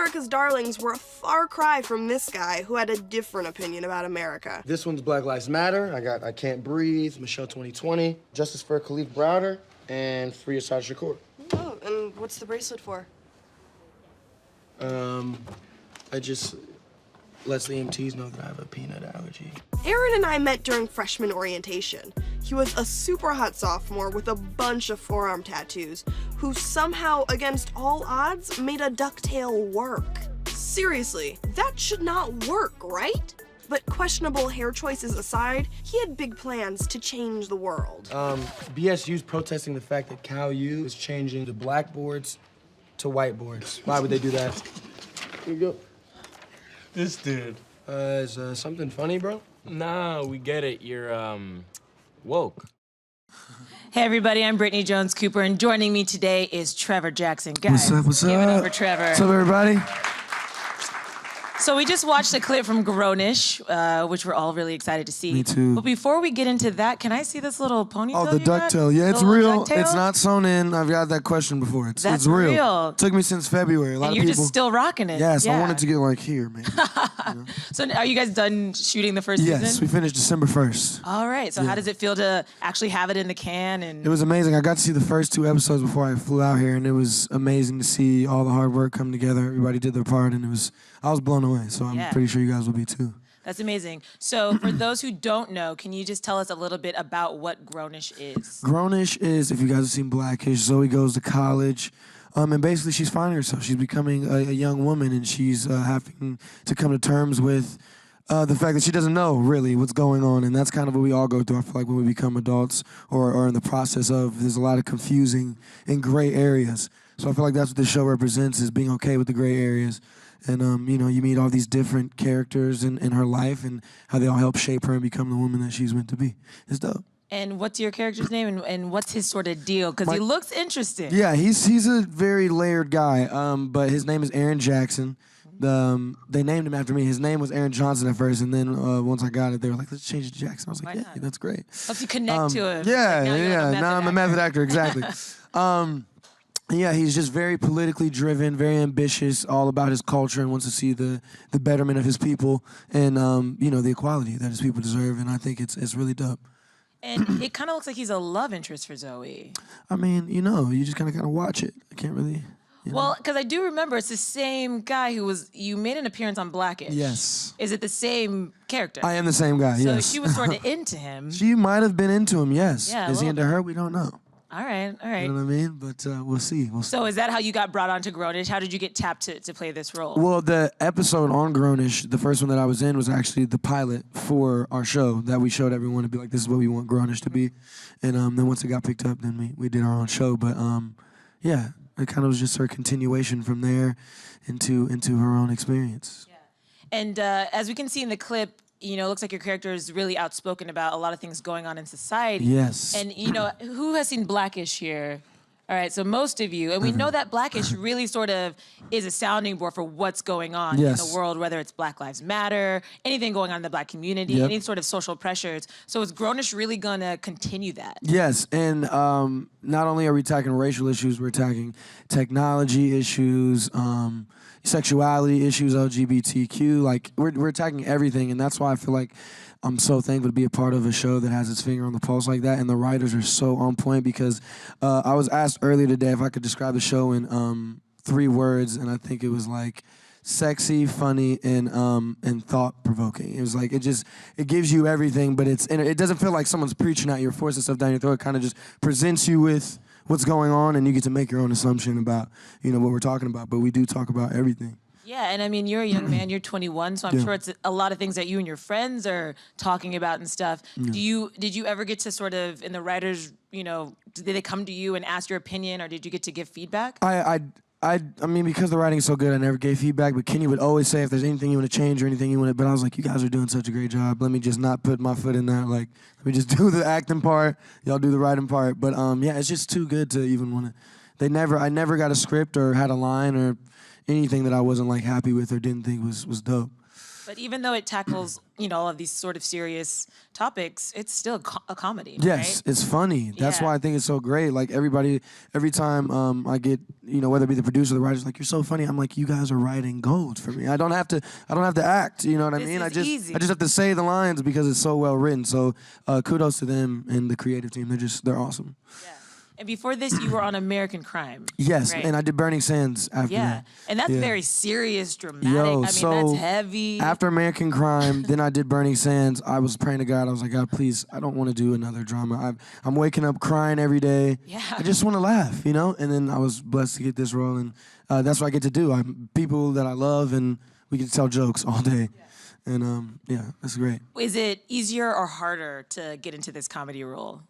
America's darlings were a far cry from this guy who had a different opinion about America. This one's Black Lives Matter. I got I Can't Breathe, Michelle 2020, Justice for Khalif Browder, and Free Assad Shakur. Oh, and what's the bracelet for? I just lets the EMTs know that I have a peanut allergy. Aaron and I met during freshman orientation. He was a super hot sophomore with a bunch of forearm tattoos who somehow, against all odds, made a ducktail work. Seriously, that should not work, right? But questionable hair choices aside, he had big plans to change the world. BSU's protesting the fact that Cal U is changing the blackboards to whiteboards. Why would they do that? Here you go. This dude. Is something funny, bro? Nah, we get it. You're, woke. Hey everybody, I'm Brittany Jones Cooper, and joining me today is Trevor Jackson. Guys, What's up? give it up for Trevor. What's up, everybody? So we just watched a clip from Grownish, which we're all really excited to see. Me too. But before we get into that, can I see this little ponytail? Oh, the you got? ducktail. Yeah, it's The little real. ducktail? It's not sewn in. I've got that question before. It's real. real. Took me since February. A lot And of you're people. just still rocking it. Yes, yeah. I wanted to get like here, man. So are you guys done shooting the first Yes, season? we finished December 1st. All right. So how does it feel to actually have it in the can? And It was amazing. I got to see the first 2 episodes before I flew out here, and it was amazing to see all the hard work come together. Everybody did their part, and I was blown away. So I'm Yeah. pretty sure you guys will be too. That's amazing. So for those who don't know, can you just tell us a little bit about what Grownish is? Grownish is, if you guys have seen Blackish, Zoe goes to college, and basically she's finding herself. She's becoming a young woman, and she's having to come to terms with the fact that she doesn't know really what's going on, and that's kind of what we all go through. I feel like when we become adults or in the process of, there's a lot of confusing and gray areas. So I feel like that's what this show represents, is being okay with the gray areas. And, you know, you meet all these different characters in her life and how they all help shape her and become the woman that she's meant to be. It's dope. And what's your character's name, and what's his sort of deal? Because he looks interesting. Yeah, he's a very layered guy, but his name is Aaron Jackson. They named him after me. His name was Aaron Johnson at first, and then once I got it, they were like, let's change it to Jackson. I was like, yeah, that's great. Helps you connect to him. Yeah, Like, now you're like a now I'm a method actor, exactly. Yeah, he's just very politically driven, very ambitious, all about his culture, and wants to see the betterment of his people and you know, the equality that his people deserve. And I think it's really dope. And it kind of looks like he's a love interest for Zoe. I mean, you know, you just kind of watch it. I can't really. Well, because I do remember it's the same guy you made an appearance on Blackish. Yes. Is it the same character? I am the same guy. So yes. she was sort of into him. She might have been into him. Yes. Yeah, Is he into her? We don't know. All right, all right. You know what I mean? But we'll see. So is that how you got brought onto Grownish? How did you get tapped to play this role? Well, the episode on Grownish, the first one that I was in, was actually the pilot for our show that we showed everyone to be like, this is what we want Grownish to be. And then once it got picked up, then we did our own show. But yeah, it kind of was just her continuation from there into her own experience. Yeah. And as we can see in the clip, you know, it looks like your character is really outspoken about a lot of things going on in society. Yes. And, you know, who has seen Blackish here? All right, so most of you. And we know that Blackish really sort of is a sounding board for what's going on in the world, whether it's Black Lives Matter, anything going on in the Black community, any sort of social pressures. So is Grownish really going to continue that? Yes, and not only are we tackling racial issues, we're tackling technology issues, sexuality issues, LGBTQ. Like, we're attacking everything, and that's why I feel like I'm so thankful to be a part of a show that has its finger on the pulse like that, and the writers are so on point because I was asked earlier today if I could describe the show in 3 words, and I think it was like sexy, funny, and thought-provoking. It was like, it gives you everything, but it doesn't feel like someone's preaching at you or forcing stuff down your throat. It kind of just presents you with what's going on, and you get to make your own assumption about, you know, what we're talking about. But we do talk about everything. Yeah, and I mean, you're a young man, you're 21, so I'm sure it's a lot of things that you and your friends are talking about and stuff. Did you ever get to sort of, in the writers, you know, did they come to you and ask your opinion, or did you get to give feedback? I mean, because the writing's so good, I never gave feedback, but Kenny would always say if there's anything you want to change or anything you want to, but I was like, you guys are doing such a great job. Let me just not put my foot in that. Like, let me just do the acting part. Y'all do the writing part. But yeah, it's just too good to even want to, I never got a script or had a line or anything that I wasn't like happy with or didn't think was dope. But even though it tackles, all of these sort of serious topics, it's still a comedy. Yes, right? it's funny. That's Yeah. why I think it's so great. Like everybody, every time I get, whether it be the producer or the writer's like, you're so funny. I'm like, you guys are writing gold for me. I don't have to act. You know what I This mean? is easy. I just have to say the lines because it's so well written. So kudos to them and the creative team. They're awesome. Yeah. And before this, you were on American Crime. Yes, right? and I did Burning Sands after Yeah, that. and that's Yeah. very serious, dramatic. Yo, that's heavy. After American Crime, then I did Burning Sands. I was praying to God. I was like, God, please, I don't want to do another drama. I'm waking up crying every day. Yeah. I just want to laugh, And then I was blessed to get this role, and that's what I get to do. I'm people that I love, and we get to tell jokes all day. Yeah. And that's great. Is it easier or harder to get into this comedy role?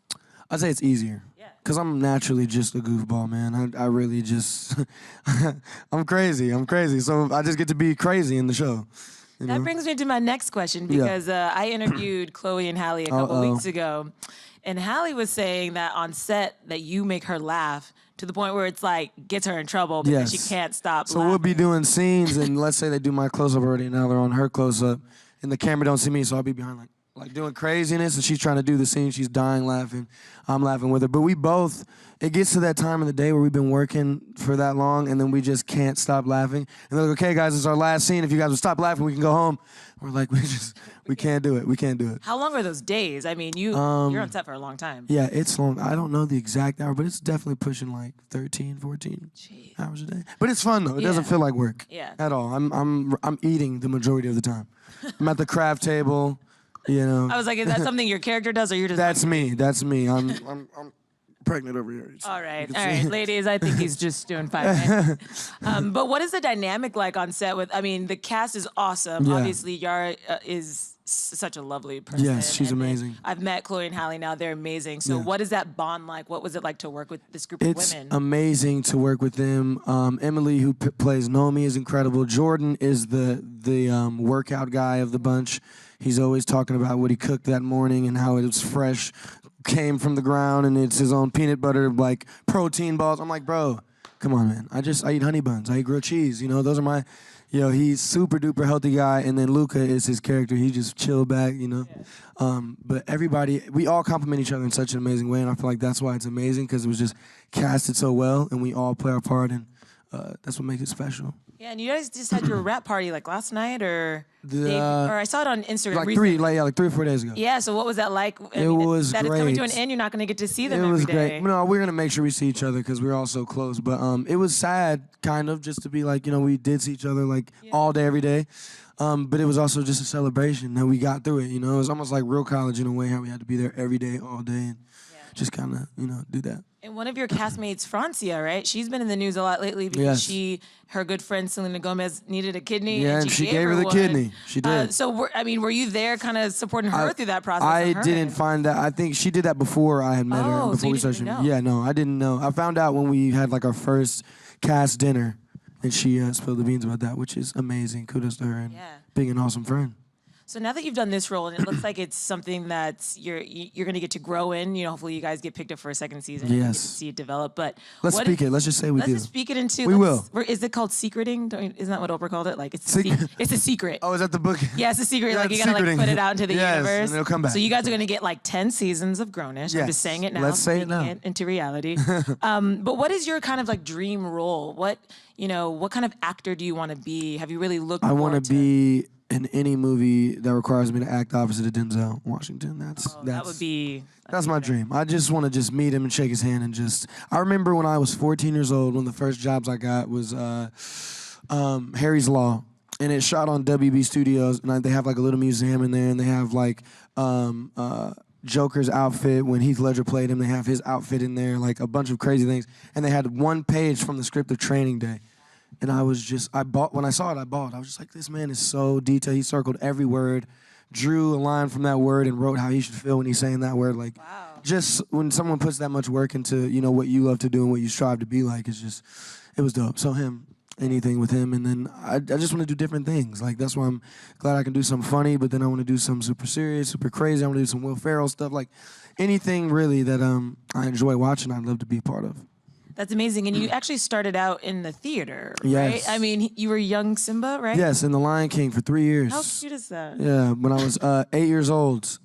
I'd say it's easier. Yeah. Because I'm naturally just a goofball, man. I really just, I'm crazy. So I just get to be crazy in the show. That brings me to my next question because I interviewed Chloe and Hallie a couple weeks ago. And Hallie was saying that on set that you make her laugh to the point where it's like gets her in trouble because she can't stop So laughing. we'll be doing scenes and let's say they do my close-up already and now they're on her close-up and the camera don't see me, so I'll be behind like doing craziness, and she's trying to do the scene. She's dying laughing. I'm laughing with her. But it gets to that time of the day where we've been working for that long, and then we just can't stop laughing. And they're like, okay, guys, it's our last scene. If you guys will stop laughing, we can go home. We're like, we can't do it. We can't do it. How long are those days? I mean, you're on set for a long time. Yeah, it's long. I don't know the exact hour, but it's definitely pushing like 13, 14 hours a day. But it's fun, though. It doesn't feel like work at all. I'm eating the majority of the time. I'm at the craft table. I was like, is that something your character does, or you're just? That's me. I'm pregnant over here. All right, ladies. I think he's just doing fine. Right? But what is the dynamic like on set? The cast is awesome. Yeah. Obviously, Yara is such a lovely person. Yes, she's amazing. I've met Chloe and Hallie now; they're amazing. So, what is that bond like? What was it like to work with this group of women? It's amazing to work with them. Emily, who plays Nomi, is incredible. Jordan is the workout guy of the bunch. He's always talking about what he cooked that morning and how it was fresh, came from the ground, and it's his own peanut butter, like protein balls. I'm like, bro, come on, man. I eat honey buns. I eat grilled cheese. Those are my, he's super duper healthy guy. And then Luca is his character. He just chill back, But everybody, we all compliment each other in such an amazing way. And I feel like that's why it's amazing, because it was just casted so well and we all play our part. And that's what makes it special. Yeah, and you guys just had your rap party like last night, or I saw it on Instagram. Like recently. 3 or 4 days ago. Yeah, so what was that like? It was that great. It's coming to an end. You're not going to get to see them It was every day. great. No, we're gonna make sure we see each other because we're all so close. But it was sad, kind of, just to be like, we did see each other like all day, every day. But it was also just a celebration that we got through it. It was almost like real college in a way, how we had to be there every day, all day, and just kind of, do that. And one of your castmates, Francia, right? She's been in the news a lot lately because her good friend Selena Gomez needed a kidney. Yeah, and she gave her the one. kidney. She did. So, were you there kind of supporting her through that process? I didn't find that. I think she did that before I had met her. Oh, Before so you we started didn't shooting. know. Yeah, no, I didn't know. I found out when we had like our first cast dinner, and she spilled the beans about that, which is amazing. Kudos to her and being an awesome friend. So now that you've done this role, and it looks like it's something that you're going to get to grow in. Hopefully you guys get picked up for a second season. And you get to see it develop. But let's speak it. Let's just say we do. Let's just speak it into. We will. Is it called secreting? Isn't that what Oprah called it? Like it's a secret. Oh, is that the book? Yeah, it's a secret. Yeah, like you gotta secreting. put it out into the universe. And it'll come back. So you guys are gonna get like 10 seasons of Grownish. I'm just saying it now. Let's say it now. It into reality. But what is your kind of like dream role? What kind of actor do you want to be? Have you really looked? I want to be in any movie that requires me to act opposite of Denzel Washington. That would be. That's my dream. I just want to just meet him and shake his hand and just. I remember when I was 14 years old, one of the first jobs I got was Harry's Law, and it shot on WB Studios, and they have like a little museum in there, and they have like Joker's outfit when Heath Ledger played him. They have his outfit in there, like a bunch of crazy things, and they had one page from the script of Training Day. And when I saw it, I bawled. I was just like, this man is so detailed. He circled every word, drew a line from that word, and wrote how he should feel when he's saying that word. Like, just when someone puts that much work into, what you love to do and what you strive to be like, it was dope. So anything with him. And then I just want to do different things. Like, that's why I'm glad I can do something funny, but then I want to do something super serious, super crazy. I want to do some Will Ferrell stuff. Like, anything really that I enjoy watching, I'd love to be a part of. That's amazing. And you actually started out in the theater, right? Yes. I mean, you were young Simba, right? Yes, in The Lion King for 3 years. How cute is that? Yeah, when I was 8 years old,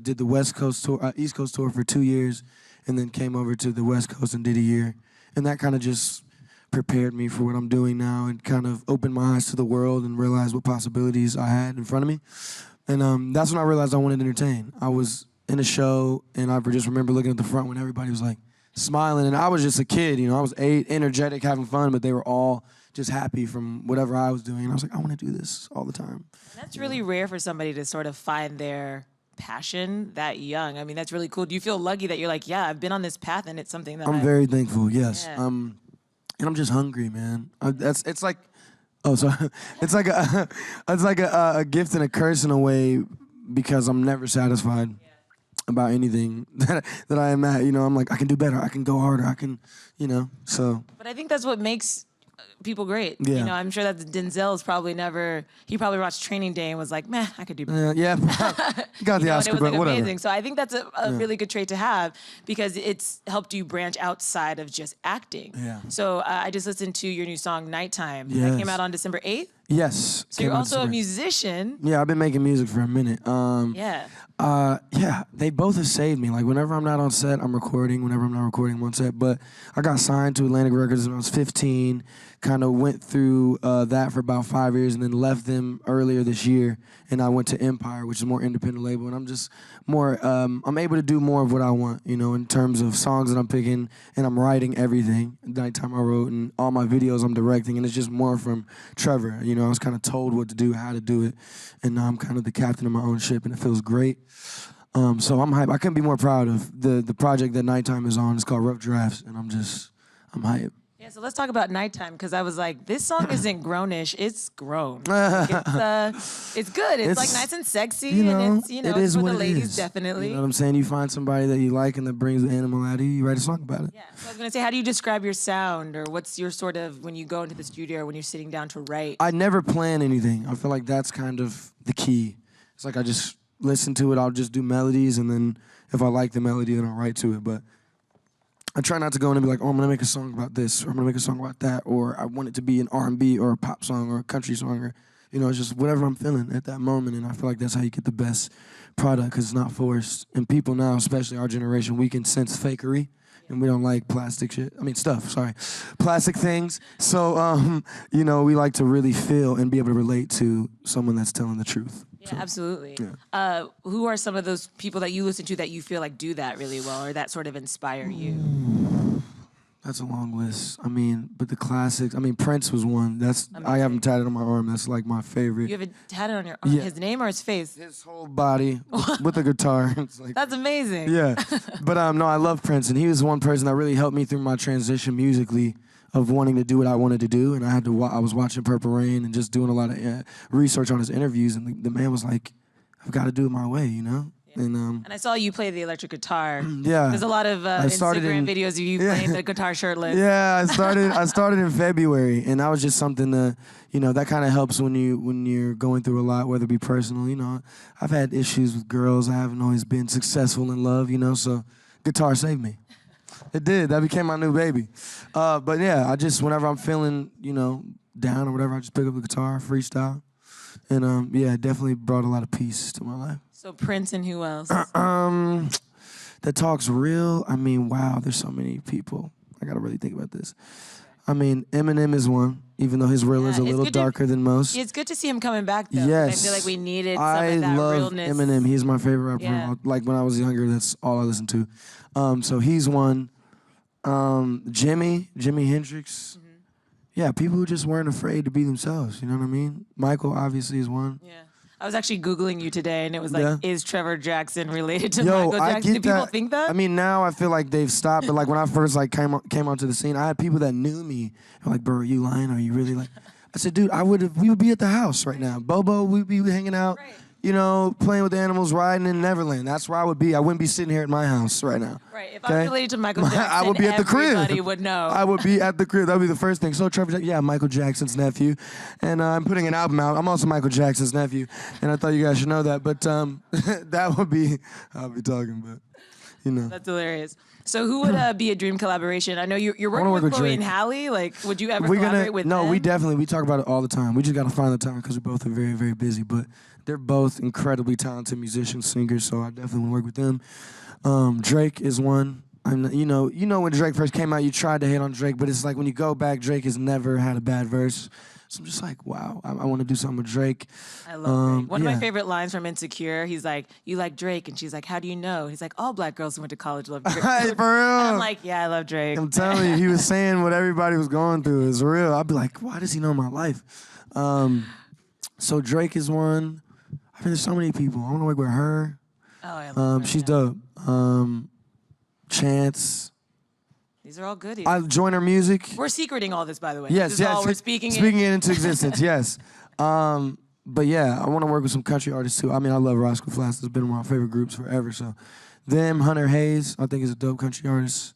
did the West Coast tour, East Coast tour for 2 years, and then came over to the West Coast and did a year, and that kind of just prepared me for what I'm doing now, and kind of opened my eyes to the world and realized what possibilities I had in front of me, and that's when I realized I wanted to entertain. I was in a show, and I just remember looking at the front when everybody was like smiling, and I was just a kid, you know, I was 8, energetic, having fun, but they were all just happy from whatever I was doing, and I was like, I want to do this all the time. And that's really rare for somebody to sort of find their passion that young. I mean, that's really cool. Do you feel lucky that you're like, yeah, I've been on this path and it's something that I'm very thankful, yes. Yeah. And I'm just hungry, man. It's like, oh, sorry. It's like a gift and a curse in a way, because I'm never satisfied about anything that I am at. You know, I'm like, I can do better. I can go harder. I can, you know, so. But I think that's what makes people great. Yeah. You know, I'm sure that Denzel's probably he probably watched Training Day and was like, meh, I could do better. Yeah, got the Oscar, And it was but like whatever. amazing. So I think that's a really good trait to have, because it's helped you branch outside of just acting. Yeah. So I just listened to your new song, Nighttime. That Yes. came out on December 8th. Yes. So you're also a musician. Yeah, I've been making music for a minute. Yeah. Yeah, they both have saved me. Like, whenever I'm not on set, I'm recording. Whenever I'm not recording, I'm on set. But I got signed to Atlantic Records when I was 15, kind of went through that for about 5 years, and then left them earlier this year. And I went to Empire, which is a more independent label. And I'm just more, I'm able to do more of what I want, you know, in terms of songs that I'm picking. And I'm writing everything. Nighttime I wrote, and all my videos I'm directing. And it's just more from Trevor. You know, I was kind of told what to do, how to do it. And now I'm kind of the captain of my own ship, and it feels great. So I'm hyped. I couldn't be more proud of the project that Nighttime is on. It's called Rough Drafts, and I'm hyped. Yeah, so let's talk about Nighttime, because I was like, this song isn't grownish, it's grown. Like, it's good. It's like nice and sexy, and it's, you know, it it's is for what the it ladies, is. definitely. You know what I'm saying? You find somebody that you like and that brings the animal out of you, you write a song about it. Yeah, so I was gonna say, how do you describe your sound, or what's your sort of, when you go into the studio or when you're sitting down to write? I never plan anything. I feel like that's kind of the key. It's like I just listen to it, I'll just do melodies, and then if I like the melody, then I'll write to it. But I try not to go in and be like, oh, I'm gonna make a song about this, or I'm gonna make a song about that, or I want it to be an R&B or a pop song or a country song, or, you know, it's just whatever I'm feeling at that moment. And I feel like that's how you get the best product, because it's not forced. And people now, especially our generation, we can sense fakery, and we don't like plastic shit. I mean, plastic things. So, you know, we like to really feel and be able to relate to someone that's telling the truth. Yeah, absolutely. Yeah. Who are some of those people that you listen to that you feel like do that really well, or that sort of inspire you? That's a long list. I mean, but the classics. I mean, Prince was one. I have him tatted on my arm. That's like my favorite. You have it tatted on your arm? Yeah. His name or his face? His whole body with a guitar. It's like, That's amazing. yeah. But no, I love Prince, and he was one person that really helped me through my transition musically of wanting to do what I wanted to do. And I was watching Purple Rain and just doing a lot of research on his interviews, and the man was like, I've got to do it my way, you know? Yeah. And I saw you play the electric guitar. Yeah. There's a lot of Instagram videos of you playing the guitar shirtless. Yeah, I started in February, and that was just something that, you know, that kind of helps when you're going through a lot, whether it be personal. You know, I've had issues with girls. I haven't always been successful in love, you know, so guitar saved me. It did. That became my new baby. But yeah, I just, whenever I'm feeling, you know, down or whatever, I just pick up the guitar, freestyle. And yeah, it definitely brought a lot of peace to my life. So Prince and who else? That talks real. I mean, wow, there's so many people. I gotta really think about this. I mean, Eminem is one, even though his real is a little darker than most. It's good to see him coming back, though. Yes. I feel like we needed some of that love realness. Eminem. He's my favorite rapper. Yeah. Like, when I was younger, that's all I listened to. So he's one. Jimi Hendrix. Mm-hmm. Yeah, people who just weren't afraid to be themselves. You know what I mean? Michael obviously is one. Yeah. I was actually Googling you today, and it was like, Yeah. is Trevor Jackson related to Yo, Michael I Jackson? get Do people that. think that? I mean, now I feel like they've stopped. But like when I first like came onto the scene, I had people that knew me. They're like, bro, are you lying? Are you really like? I said, dude, we would be at the house right now. Bobo, we'd be hanging out. Right. You know, playing with the animals, riding in Neverland. That's where I would be. I wouldn't be sitting here at my house right now. Right. If I'm related to Michael Jackson, I would be at the crib. everybody would know. I would be at the crib. That would be the first thing. So Trevor Jackson, yeah, Michael Jackson's nephew. And I'm putting an album out. I'm also Michael Jackson's nephew. And I thought you guys should know that. But that would be, I'll be talking about. You know. That's hilarious. So who would be a dream collaboration? I know you're working work with with Chloe and Drake. Halle. Like, would you ever collaborate with them? we definitely, we talk about it all the time. We just got to find the time because we both are very, very busy. But they're both incredibly talented musicians, singers, so I definitely want to work with them. Drake is one. You know when Drake first came out, you tried to hate on Drake, but it's like when you go back, Drake has never had a bad verse. So I'm just like, wow, I want to do something with Drake. I love Drake. One of my favorite lines from Insecure, he's like, you like Drake? And she's like, how do you know? He's like, all black girls who went to college love Drake. Hey, for real. And I'm like, yeah, I love Drake. I'm telling you, he was saying what everybody was going through is real. I'd be like, why does he know my life? So Drake is one. I mean, there's so many people. I want to work with her. Oh, I love her. She's dope. Chance. These are all goodies. I join her music. We're secreting all this, by the way. Yes, this is yes. all we're speaking it into existence, yes. But yeah, I want to work with some country artists too. I mean, I love Roscoe Flask. It's been one of my favorite groups forever. So, them, Hunter Hayes, I think is a dope country artist.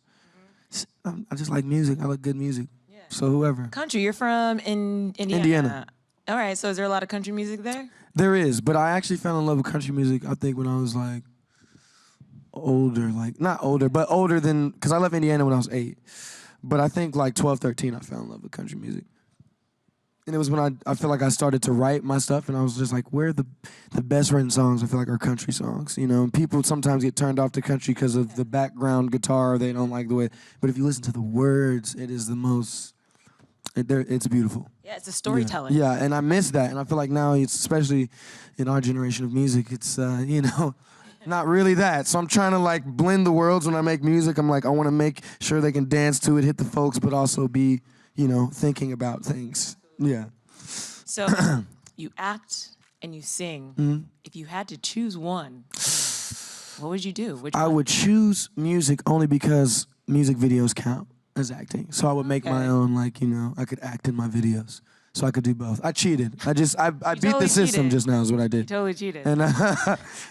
I just like music. I like good music. Yeah. So whoever. Country, you're from Indiana. All right, so is there a lot of country music there? There is, but I actually fell in love with country music, I think, when I was like older, like not older, but older than, because I left Indiana when I was 8. But I think like 12, 13, I fell in love with country music. And it was when I feel like I started to write my stuff, and I was just like, where are the best written songs I feel like are country songs, you know? And people sometimes get turned off to country because of the background guitar, they don't like the way, but if you listen to the words, it is the most, it's beautiful. Yeah, it's a storytelling. Yeah, and I miss that, and I feel like now, it's especially in our generation of music, it's, you know, not really that. So I'm trying to like blend the worlds when I make music. I'm like, I want to make sure they can dance to it, hit the folks, but also be, you know, thinking about things. Yeah. So you act and you sing. Mm-hmm. If you had to choose one, what would you do? I would choose music only because music videos count as acting. So I would make my own, like, you know, I could act in my videos. So I could do both. I cheated. I beat totally the system cheated. just now is what I did. You totally cheated. And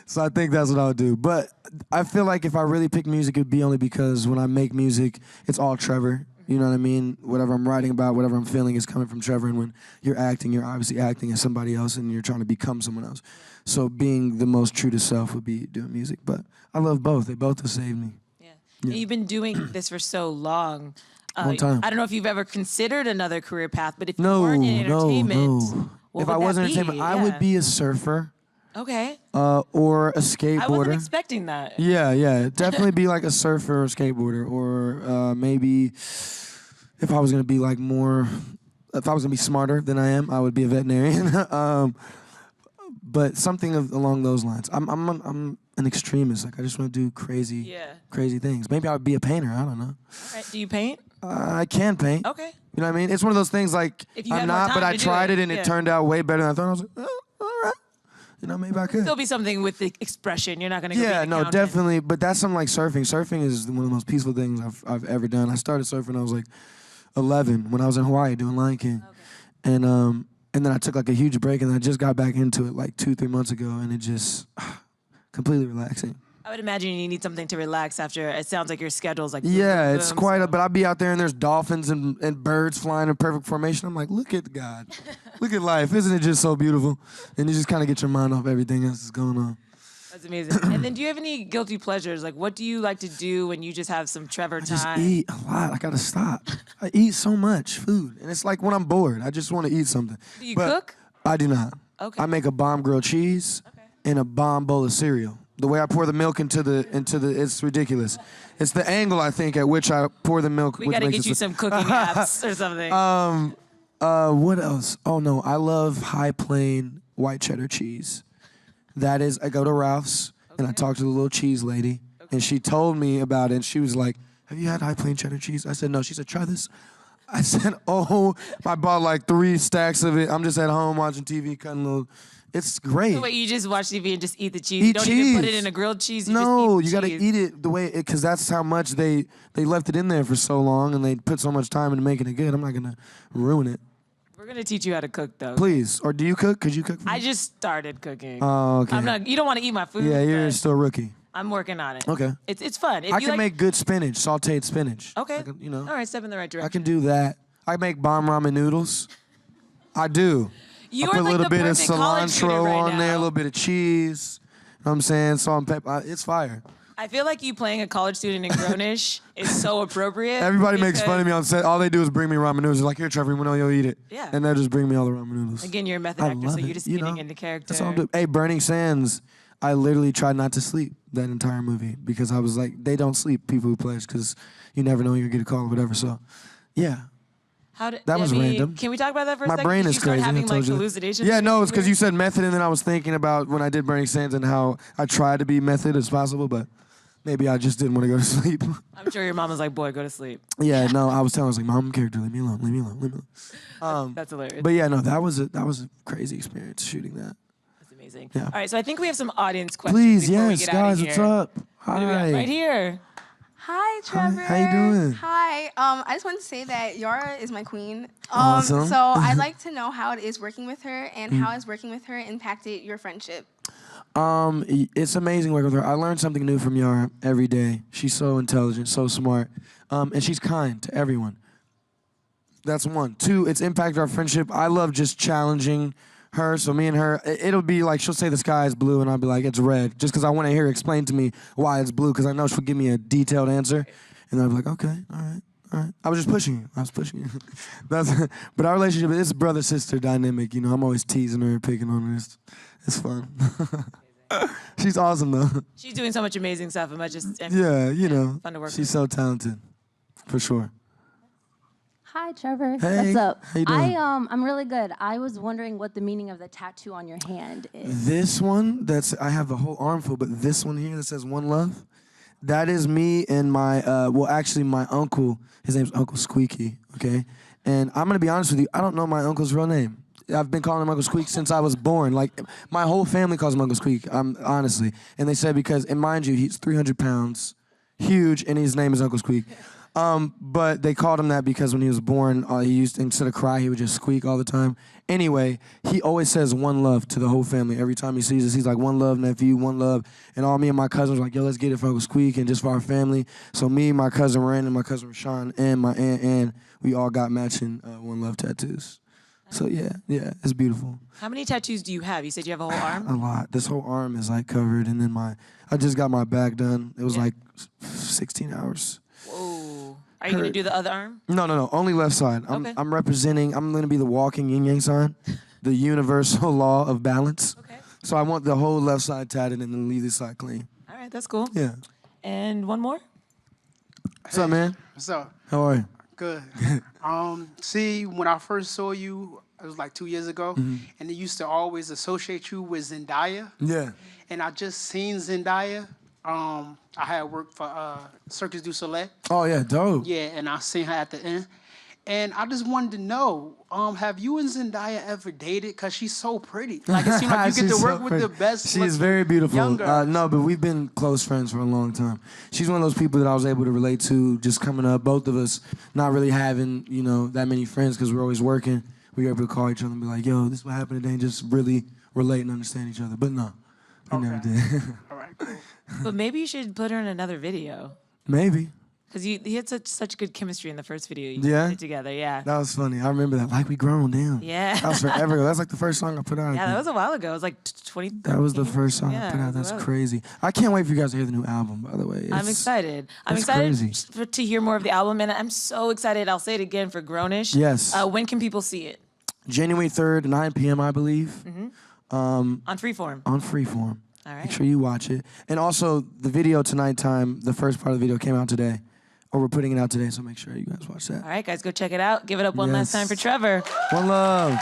so I think that's what I would do. But I feel like if I really pick music, it'd be only because when I make music, it's all Trevor. You know what I mean? Whatever I'm writing about, whatever I'm feeling is coming from Trevor. And when you're acting, you're obviously acting as somebody else and you're trying to become someone else. So being the most true to self would be doing music. But I love both. They both have saved me. Yeah. And you've been doing this for so long. Long time. I don't know if you've ever considered another career path, but if you weren't in entertainment, what if would I wasn't that in entertainment, I would be a surfer. Okay. Or a skateboarder. I wasn't expecting that. Yeah. Definitely be like a surfer or skateboarder. Or maybe if I was going to be like more, if I was going to be smarter than I am, I would be a veterinarian. But something along those lines. I'm an extremist. Like I just want to do crazy things. Maybe I would be a painter. I don't know. All right. Do you paint? I can paint. Okay. You know what I mean? It's one of those things like I'm not, but I tried it and it turned out way better than I thought. I was like, oh, all right. You know, maybe I could. Still be something with the expression. You're not going to go be an accountant. Definitely. But that's something like surfing. Surfing is one of the most peaceful things I've ever done. I started surfing when I was like 11 when I was in Hawaii doing Lion King. Okay. And then I took like a huge break and I just got back into it like 2-3 months ago and it just completely relaxing. I would imagine you need something to relax after. It sounds like your schedule's like it's quite but I'd be out there and there's dolphins and birds flying in perfect formation. I'm like, look at God. Look at life. Isn't it just so beautiful? And you just kind of get your mind off everything else that's going on. That's amazing. And then do you have any guilty pleasures? Like what do you like to do when you just have some Trevor time? I just eat a lot. I gotta stop. I eat so much food. And it's like when I'm bored, I just want to eat something. Do you cook? I do not. Okay. I make a bomb grilled cheese and a bomb bowl of cereal. The way I pour the milk into the it's ridiculous. It's the angle I think at which I pour the milk. We gotta get you some cooking apps or something. What else? Oh no, I love High Plain white cheddar cheese. That is, I go to Ralph's and I talk to the little cheese lady and she told me about it and she was like, have you had High Plain cheddar cheese? I said, no. She said, try this. I said, oh, I bought like 3 stacks of it. I'm just at home watching TV, cutting little. It's great. So wait, you just watch TV and just eat the cheese? You don't even put it in a grilled cheese? No, you gotta eat it the way because that's how much they left it in there for so long and they put so much time into making it good. I'm not gonna ruin it. We're gonna teach you how to cook though. Please. Or do you cook? Could you cook for me? I just started cooking. Oh, okay. You don't want to eat my food. Yeah, you're still a rookie. I'm working on it. Okay. It's fun. I can make good spinach, sauteed spinach. Okay. All right, step in the right direction. I can do that. I make bomb ramen noodles. I do. You I put are a like little the bit of perfect college student cilantro right on now. there, a little bit of cheese. You know what I'm saying? Salt and pepper. It's fire. I feel like you playing a college student in Grownish is so appropriate. Everybody makes fun of me on set. All they do is bring me ramen noodles. They're like, here, Trevor, you want to eat it? Yeah. And they'll just bring me all the ramen noodles. Again, you're a method actor, so you're just getting into character. That's all I'm doing. Hey, Burning Sands, I literally tried not to sleep that entire movie because I was like, they don't sleep, people who play, because you never know when you'll get a call or whatever. So, yeah. That was random. Can we talk about that for a My second? brain Did is you start crazy. having I told like you. hallucinations? Yeah, no, it's because you said method, and then I was thinking about when I did Burning Sands and how I tried to be method as possible, but maybe I just didn't want to go to sleep. I'm sure your mom was like, boy, go to sleep. Yeah, no, I was like, Mom, character, leave me alone, leave me alone, leave me alone. That's hilarious. But yeah, no, that was a crazy experience shooting that. That's amazing. Yeah. All right, so I think we have some audience questions. Please, before we yes, get out of guys, here. what's up? What do we got? Hi. Right here. Hi, Trevor. How you doing? Hi. I just wanted to say that Yara is my queen. Awesome. So I'd like to know how it is working with her and how has working with her impacted your friendship. It's amazing working with her. I learn something new from Yara every day. She's so intelligent, so smart, and she's kind to everyone. That's one. Two, it's impacted our friendship. I love just challenging her, so me and her, it'll be like she'll say the sky is blue, and I'll be like, it's red, just because I want to hear her explain to me why it's blue, because I know she'll give me a detailed answer, and I'll be like, okay, all right. I was just pushing you. I was pushing you. But our relationship is brother-sister dynamic. You know, I'm always teasing her, picking on her. It's fun. She's awesome, though. She's doing so much amazing stuff. And Yeah, you know, fun to work she's with. so talented, for sure. Hi, Trevor. Hey, What's up? how you doing? I'm really good. I was wondering what the meaning of the tattoo on your hand is. This one, I have a whole armful, but this one here that says One Love, that is me and my, actually my uncle, his name's Uncle Squeaky, okay? And I'm gonna be honest with you, I don't know my uncle's real name. I've been calling him Uncle Squeak since I was born. Like, my whole family calls him Uncle Squeak, honestly. And they said because, and mind you, he's 300 pounds, huge, and his name is Uncle Squeak. But they called him that because when he was born, he used, instead of cry, he would just squeak all the time. Anyway, he always says one love to the whole family. Every time he sees us, he's like, one love, nephew, one love. And all me and my cousins were like, yo, let's get it for Uncle Squeak and just for our family. So me, my cousin Rand, and my cousin Rashawn, and my aunt Ann, we all got matching one love tattoos. So yeah, it's beautiful. How many tattoos do you have? You said you have a whole arm? A lot. This whole arm is like covered, and then I just got my back done. It was like 16 hours. Whoa. Are you going to do the other arm? No. Only left side. Okay. I'm representing, I'm going to be the walking yin yang sign, the universal law of balance. Okay. So I want the whole left side tatted and then leave this side clean. All right, that's cool. Yeah. And one more? What's up, man? What's up? How are you? Good. See, when I first saw you, it was like 2 years ago, and they used to always associate you with Zendaya. Yeah. And I just seen Zendaya. I had worked for Circus du Soleil. Oh, yeah, dope. Yeah, and I seen her at the end. And I just wanted to know, have you and Zendaya ever dated? Because she's so pretty. Like, it seems like you get She's to work so with pretty. the best. She is very beautiful. young girls. No, but we've been close friends for a long time. She's one of those people that I was able to relate to just coming up. Both of us not really having, that many friends because we're always working. We were able to call each other and be like, yo, this is what happened today, and just really relate and understand each other. But no, we never did. All right, cool. But maybe you should put her in another video. Maybe. Because you had such good chemistry in the first video you Yeah? did together. Yeah. That was funny. I remember that. Like We Grown, damn. Yeah. That was forever ago. That's like the first song I put out. I Yeah, that think. was a while ago. It was like 20. That was the first song I put out. it was That's a while. crazy. I can't wait for you guys to hear the new album, by the way. I'm excited. I'm it's excited crazy. to hear more of the album, and I'm so excited. I'll say it again for Grownish. Yes. When can people see it? January 3rd, 9 p.m., I believe, On Freeform. on Freeform. All right. Make sure you watch it. And also, the video tonight time, the first part of the video came out today. Or we're putting it out today, so make sure you guys watch that. All right, guys, go check it out. Give it up one last Yes. time for Trevor. One love.